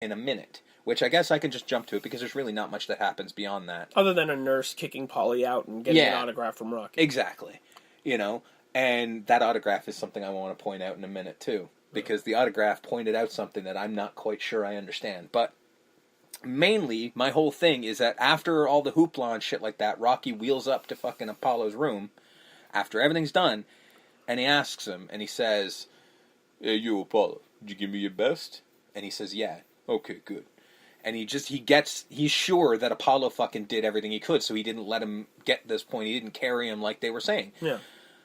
in a minute, which I guess I can just jump to it because there's really not much that happens beyond that. Other than a nurse kicking Polly out and getting an autograph from Rocky. Exactly. And that autograph is something I want to point out in a minute, too. Because the autograph pointed out something that I'm not quite sure I understand. But mainly, my whole thing is that after all the hoopla and shit like that, Rocky wheels up to fucking Apollo's room after everything's done, and he asks him, and he says, "Hey, you, Apollo, did you give me your best?" And he says, "Yeah." "Okay, good." And he's sure that Apollo fucking did everything he could, so he didn't let him get to this point. He didn't carry him like they were saying. Yeah.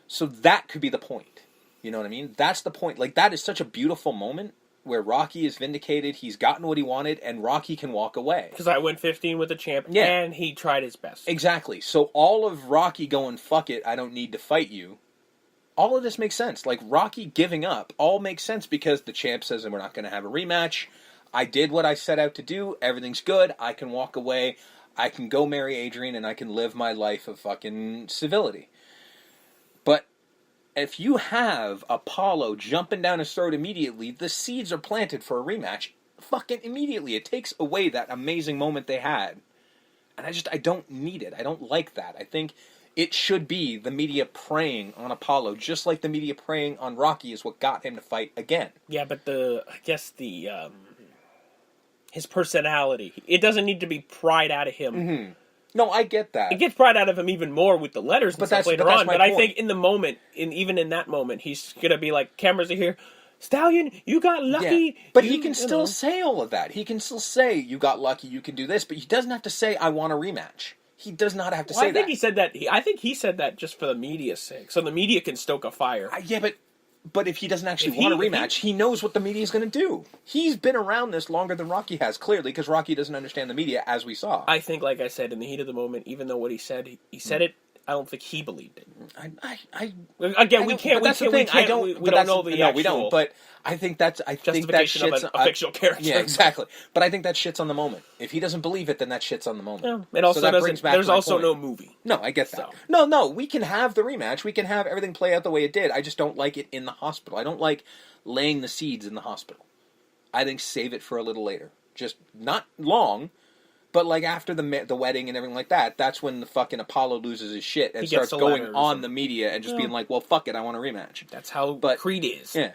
So that could be the point. You know what I mean? That's the point. Like, that is such a beautiful moment where Rocky is vindicated, he's gotten what he wanted, and Rocky can walk away. Because I went 15 with the champ, and he tried his best. Exactly. So all of Rocky going, "Fuck it, I don't need to fight you," all of this makes sense. Like, Rocky giving up all makes sense because the champ says, "We're not going to have a rematch. I did what I set out to do. Everything's good. I can walk away. I can go marry Adrian, and I can live my life of fucking civility." But if you have Apollo jumping down his throat immediately, the seeds are planted for a rematch fucking immediately. It takes away that amazing moment they had. And I don't need it. I don't like that. I think it should be the media preying on Apollo, just like the media preying on Rocky is what got him to fight again. Yeah, but his personality, it doesn't need to be pried out of him. Mm-hmm. No, I get that. It gets pried out of him even more with the letters and stuff later on. But I think in the moment, even in that moment, he's going to be like, cameras are here. "Stallion, you got lucky." Yeah. But he can still say all of that. He can still say, "You got lucky, you can do this." But he doesn't have to say, "I want a rematch." He does not have to say that. I think he said that. I think he said that just for the media's sake. So the media can stoke a fire. But if he doesn't actually want a rematch, he knows what the media is going to do. He's been around this longer than Rocky has, clearly, because Rocky doesn't understand the media, as we saw. I think, like I said, in the heat of the moment, even though what he said it, I don't think he believed it. Again, we don't know the actual... No, we don't, but I think that shits of a fictional character. Yeah, exactly. But I think that shits on the moment. If he doesn't believe it, then that shits on the moment. Yeah, it also there's also no movie. No, I get that. So. No, we can have the rematch. We can have everything play out the way it did. I just don't like it in the hospital. I don't like laying the seeds in the hospital. I think save it for a little later. Just not long, but like after the wedding and everything like that, that's when the fucking Apollo loses his shit and starts going on the media and just being like, "Well, fuck it, I want a rematch." That's how Creed is. Yeah.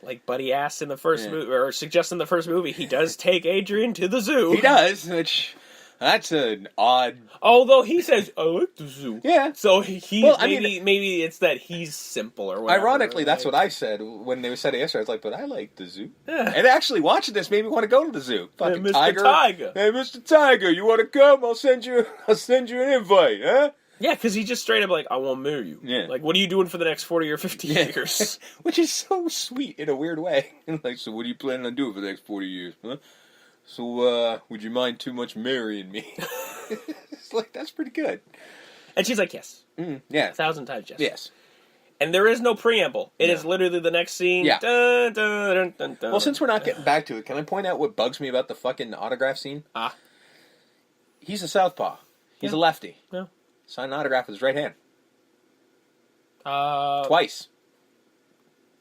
Like Buddy asked in the first movie, or suggested in the first movie, he does take Adrian to the zoo. He does, which that's an odd. Although he says, "I like the zoo." Yeah. So maybe it's that he's simple or whatever. Ironically, that's what I said when they said it yesterday. I was like, "But I like the zoo." Yeah. And actually, watching this made me want to go to the zoo. Fucking Mr. Tiger. Hey, Mr. Tiger, you want to come? I'll send you an invite, huh? Yeah, because he just straight up like, "I won't marry you." Yeah. Like, what are you doing for the next 40 or 50 years? Which is so sweet in a weird way. Like, so what are you planning on doing for the next 40 years, huh? So, would you mind too much marrying me? It's like, that's pretty good. And she's like, "Yes." Yeah. 1,000 times yes. Yes. And there is no preamble. It is literally the next scene. Yeah. Dun, dun, dun, dun, dun. Well, since we're not getting back to it, can I point out what bugs me about the fucking autograph scene? He's a southpaw. He's a lefty. Yeah. Signed an autograph with his right hand. Uh, Twice.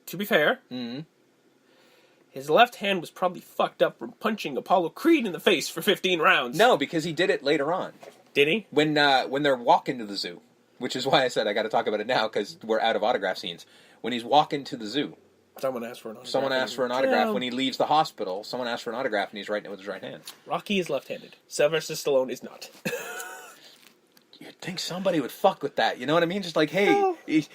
To be fair, his left hand was probably fucked up from punching Apollo Creed in the face for 15 rounds. No, because he did it later on. Did he? When they're walking to the zoo, which is why I said I got to talk about it now because we're out of autograph scenes. When he's walking to the zoo, someone asked for an autograph. Someone asked for an autograph when he leaves the hospital. Someone asked for an autograph and he's writing it with his right hand. Rocky is left-handed. Sylvester Stallone is not. You'd think somebody would fuck with that. You know what I mean? Just like, hey,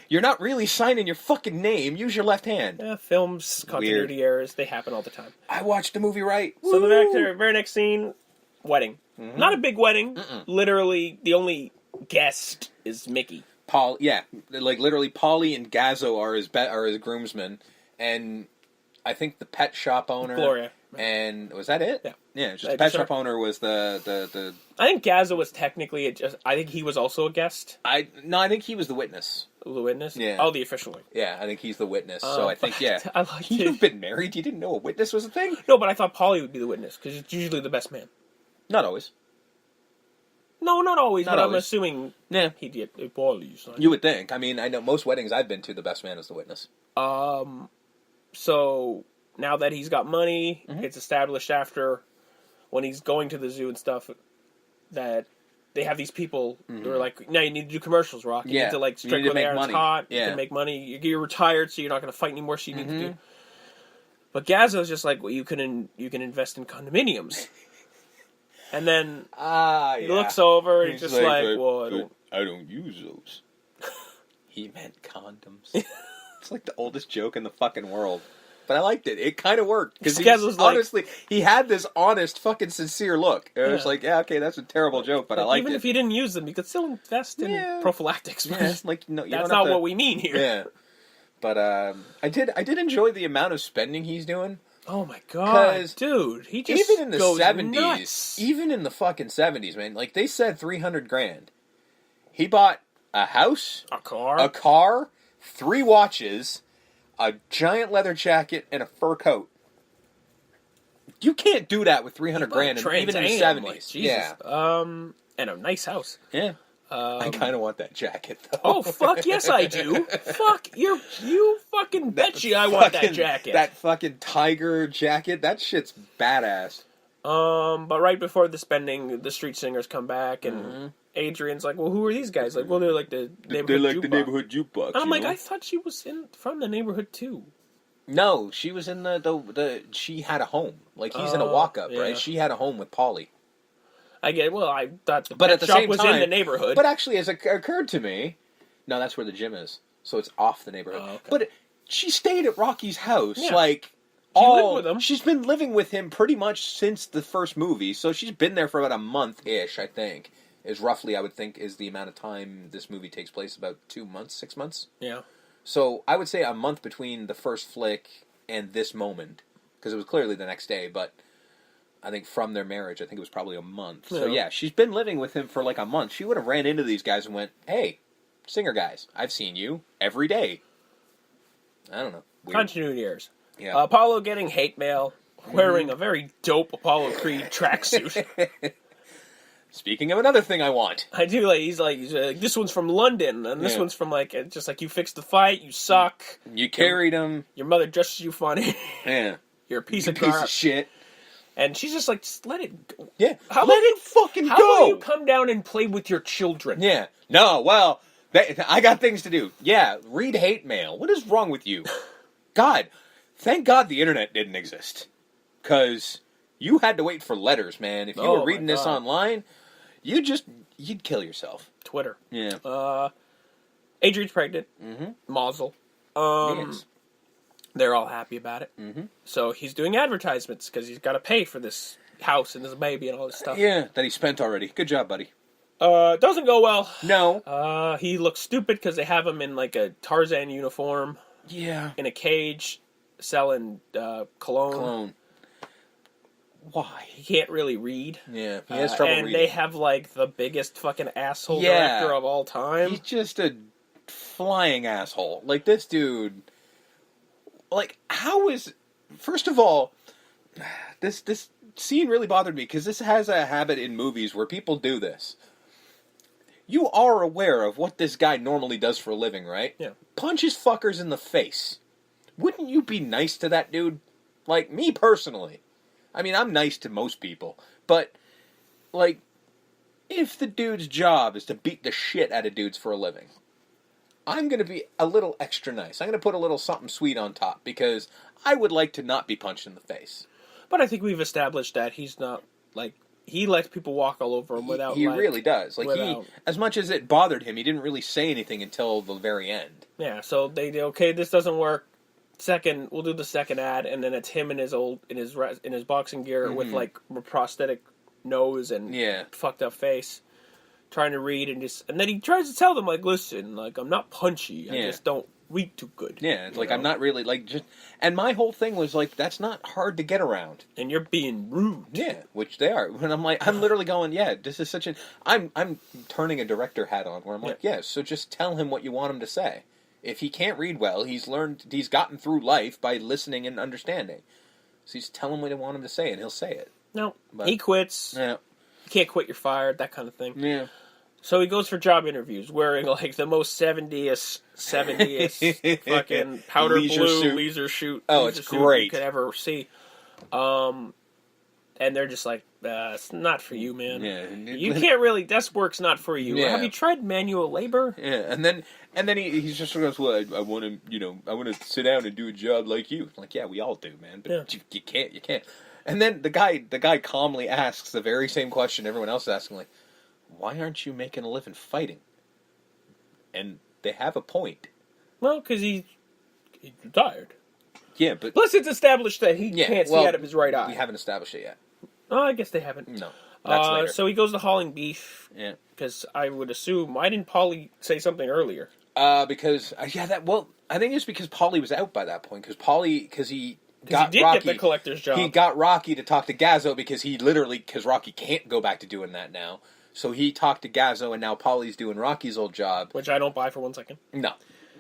you're not really signing your fucking name. Use your left hand. Yeah, films, continuity errors, they happen all the time. I watched the movie right. So the very next scene, wedding. Mm-hmm. Not a big wedding. Literally, the only guest is Mickey. Paul, yeah. Like, literally, Paulie and Gazzo are his groomsmen. And I think the pet shop owner... Gloria. And was that it? Yeah. Yeah, just the pet shop owner was the... I think Gazzo was technically... I think he was also a guest. I think he was the witness. The witness? Yeah. Oh, the official one. Yeah, I think he's the witness. So I think, yeah. I like You've been married? You didn't know a witness was a thing? No, but I thought Paulie would be the witness, because it's usually the best man. Not always. No, not always, but always. I'm assuming he'd get Paulie. So you would think. I mean, I know most weddings I've been to, the best man is the witness. So now that he's got money, it's established after when he's going to the zoo and stuff that they have these people who are like, no, you need to do commercials, Rock. You need to like strike where the air is hot. You can make money. You're retired, so you're not going to fight anymore. So you need to do. But Gazzo's just like, well, you can invest in condominiums. And then he looks over and he's just like, well, I don't use those. He meant condoms. It's like the oldest joke in the fucking world. But I liked it. It kind of worked. Because honestly, he had this honest, fucking sincere look. It was like, yeah, okay, that's a terrible joke, but I liked it. Even if you didn't use them, you could still invest in prophylactics. Yeah, like, no, that's not what we mean here. Yeah. But I did enjoy the amount of spending he's doing. Oh my god, dude! He just even in the goes 70s, nuts. Even in the fucking 70s, man. Like they said, $300,000. He bought a house, a car, 3 watches, a giant leather jacket, and a fur coat. You can't do that with $300,000, even in the 70s. Like, yeah. And a nice house. Yeah. I kind of want that jacket, though. Oh, fuck yes I do. Fuck, you fucking betcha I want that jacket. That fucking tiger jacket, that shit's badass. But right before the spending, the street singers come back, and Adrian's like, well, who are these guys? Like, well, they're like the neighborhood jukebox. And I'm like, I thought she was from the neighborhood, too. No, she was in she had a home. Like, he's in a walk-up, right? She had a home with Polly. I thought the pet shop was in the neighborhood. But actually, as it occurred to me, no, that's where the gym is. So it's off the neighborhood. Oh, okay. But she stayed at Rocky's house. Yeah. Like, she lived with him. She's been living with him pretty much since the first movie. So she's been there for about a month-ish, I think. Is roughly, I would think, is the amount of time this movie takes place. About 2 months, 6 months? Yeah. So I would say a month between the first flick and this moment. Because it was clearly the next day, but I think from their marriage, I think it was probably a month. Yeah. So yeah, she's been living with him for like a month. She would have ran into these guys and went, hey, singer guys, I've seen you every day. I don't know. Weird. Continuity errors. Yeah. Apollo getting hate mail, wearing a very dope Apollo Creed tracksuit. Speaking of another thing I want. I do, like, he's like, this one's from London, and this one's from, like, just like, you fixed the fight, you suck. You carried him. Your mother dresses you funny. Yeah. You're a piece of shit. And she's just like, just let it go. Yeah. Let it fucking go. How will you come down and play with your children? Yeah. No, well, I got things to do. Yeah, read hate mail. What is wrong with you? God, thank God the internet didn't exist. Because you had to wait for letters, man. If you were reading this online, you'd kill yourself. Twitter. Yeah. Adrian's pregnant. Mazel. Yes. They're all happy about it. So he's doing advertisements because he's got to pay for this house and this baby and all this stuff. Yeah, that he spent already. Good job, buddy. Doesn't go well. No. He looks stupid because they have him in like a Tarzan uniform. Yeah. In a cage, selling cologne. Cologne. Why? He can't really read. Yeah, he has trouble reading. And they have like the biggest fucking asshole director of all time. He's just a flying asshole. Like this dude. Like, how is... First of all, this scene really bothered me, because this has a habit in movies where people do this. You are aware of what this guy normally does for a living, right? Yeah. Punches fuckers in the face. Wouldn't you be nice to that dude? Like, me personally. I mean, I'm nice to most people. But, like, if the dude's job is to beat the shit out of dudes for a living, I'm going to be a little extra nice. I'm going to put a little something sweet on top, because I would like to not be punched in the face. But I think we've established that he's not, like, he lets people walk all over him without, He really does. Like, as much as it bothered him, he didn't really say anything until the very end. Yeah, so they do, okay, this doesn't work. We'll do the second ad, and then it's him in his boxing gear with, like, a prosthetic nose and fucked up face, trying to read, and then he tries to tell them, like, listen, like, I'm not punchy, I just don't read too good. Yeah, it's like, I'm not really, like, just... And my whole thing was, like, that's not hard to get around. And you're being rude. Yeah, which they are. When I'm like, I'm literally going, this is such an... I'm turning a director hat on, where I'm like, so just tell him what you want him to say. If he can't read well, he's gotten through life by listening and understanding. So you just tell him what you want him to say, and he'll say it. No, he quits. Yeah. You can't quit, you're fired, that kind of thing. Yeah. So he goes for job interviews wearing like the most 70s fucking powder blue leisure suit. Oh, it's great. You could ever see. And they're just like, it's not for you, man. Yeah. You can't really, desk work's not for you. Yeah. Have you tried manual labor? Yeah, and then he just goes, well, I want to sit down and do a job like you. Like, yeah, we all do, man, but you can't. And then the guy calmly asks the very same question everyone else is asking, like, why aren't you making a living fighting? And they have a point. Well, because he's retired. Yeah, but... Plus, it's established that he can't see out of his right eye. We haven't established it yet. Oh, I guess they haven't. No, that's later. So he goes to hauling beef. Yeah. Because I would assume... Why didn't Paulie say something earlier? Because... I think it's because Paulie was out by that point. Because he... Because he did get the collector's job. He got Rocky to talk to Gazzo because Rocky can't go back to doing that now. So he talked to Gazzo, and now Paulie's doing Rocky's old job. Which I don't buy for 1 second. No.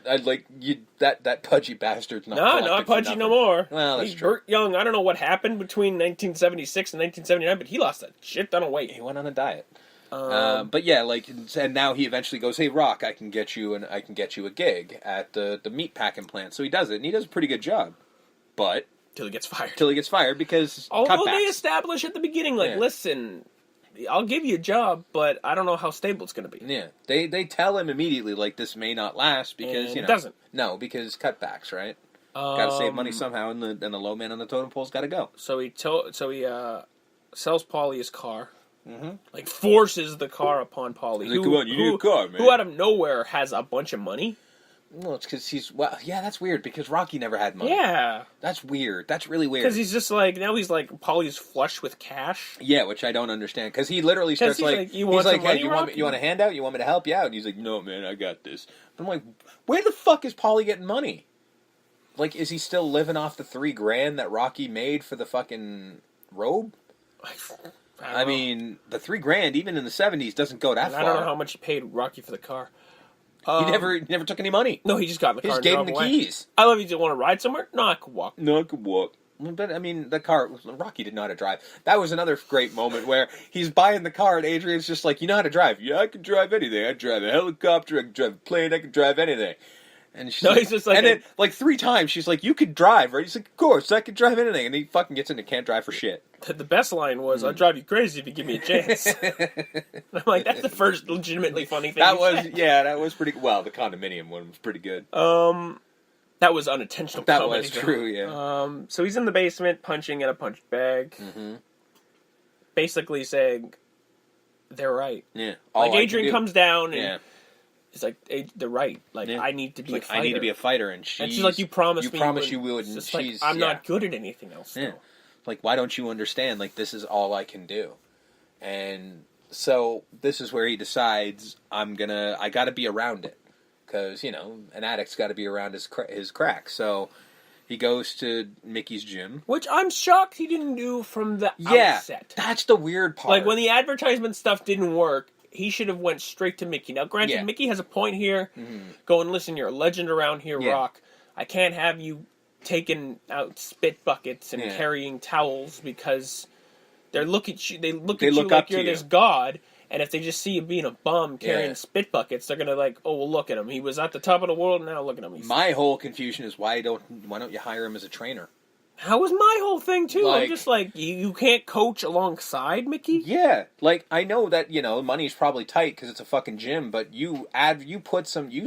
That pudgy bastard's not pudgy no more. Well, that's true. Burt Young. I don't know what happened between 1976 and 1979, but he lost a shit ton of weight. He went on a diet. But yeah, and now he eventually goes, "Hey, Rock, I can get you a gig at the meat packing plant." So he does it, and he does a pretty good job. But till he gets fired because although they establish at the beginning, listen, I'll give you a job, but I don't know how stable it's going to be. Yeah, they tell him immediately, like, this may not last because it doesn't. No, because cutbacks, right? Got to save money somehow, and the low man on the totem pole's got to go. So he sells Paulie his car, like forces the car upon Paulie. Like, come on, you need a car, man. Who out of nowhere has a bunch of money. Well, it's because that's weird, because Rocky never had money. Yeah. That's weird. That's really weird. Because he's just like, now he's like, Paulie's flush with cash. Yeah, which I don't understand, because he literally starts like, hey, you want a handout? You want me to help you out? And he's like, no, man, I got this. But I'm like, where the fuck is Paulie getting money? Like, is he still living off the $3,000 that Rocky made for the fucking robe? I mean, the $3,000, even in the 70s, doesn't go that far. I don't know how much he paid Rocky for the car. He never took any money. No, he just got in the car. He just gave him the keys. I love you. Do you want to ride somewhere? No, I could walk. But, I mean, the car... Rocky didn't know how to drive. That was another great moment where he's buying the car, and Adrian's just like, you know how to drive? Yeah, I can drive anything. I can drive a helicopter, I can drive a plane, I can drive anything. And he's just like... And then, like, 3 times, she's like, you could drive, right? He's like, of course, I could drive anything. And he fucking gets into can't drive for shit. The best line was, I'll drive you crazy if you give me a chance. I'm like, that's the first legitimately funny thing that was pretty... Well, the condominium one was pretty good. That was unintentional. That was true, yeah. So he's in the basement, punching in a punch bag. Basically saying, they're right. Yeah. Like, Adrian comes down and... It's like, they're right. Like, I need to be a fighter. I need to be a fighter, and she's like, you promised me you would. And she's like, I'm not good at anything else. Yeah. Like, why don't you understand? Like, this is all I can do. And so this is where he decides, I got to be around it. Because, an addict's got to be around his crack. So he goes to Mickey's gym. Which I'm shocked he didn't do from the outset. That's the weird part. Like, when the advertisement stuff didn't work, he should have went straight to Mickey. Now, granted, Mickey has a point here. Going, listen, you're a legend around here, Rock. I can't have you taking out spit buckets and carrying towels because they look at you like you're this god. And if they just see you being a bum carrying spit buckets, they're gonna like, oh, well, look at him. He was at the top of the world, and now look at him. My whole confusion is why don't you hire him as a trainer? That was my whole thing, too. I'm just like, you can't coach alongside Mickey? Yeah. Like, I know that, money's probably tight because it's a fucking gym, but you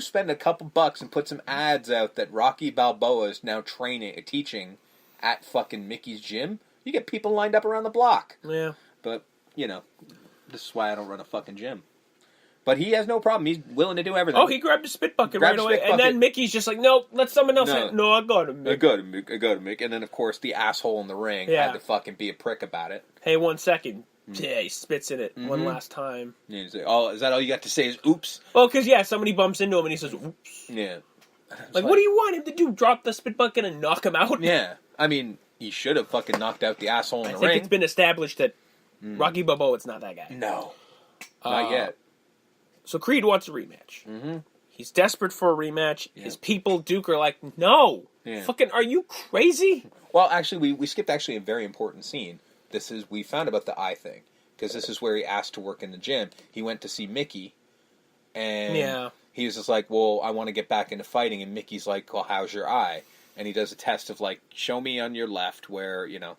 spend a couple bucks and put some ads out that Rocky Balboa is now teaching at fucking Mickey's gym, you get people lined up around the block. Yeah. But, this is why I don't run a fucking gym. But he has no problem. He's willing to do everything. Oh, he grabbed a spit bucket right away. And then Mickey's just like, no, let someone else in. No, I got him, Mick. I got him, Mick. And then, of course, the asshole in the ring had to fucking be a prick about it. Hey, 1 second. Yeah, he spits in it one last time. Yeah, he's like, oh, is that all you got to say is oops? Well, because, somebody bumps into him and he says, oops. Yeah. Like, what do you want him to do? Drop the spit bucket and knock him out? Yeah. I mean, he should have fucking knocked out the asshole in the ring. I think it's been established that Rocky Balboa is not that guy. No. Not yet. So Creed wants a rematch. He's desperate for a rematch. His people, Duke, are like, no. Fucking, are you crazy? Well, actually, we skipped a very important scene. We found about the eye thing. Because this is where he asked to work in the gym. He went to see Mickey, And he was just like, well, I want to get back into fighting. And Mickey's like, well, how's your eye? And he does a test of, like, show me on your left where, you know,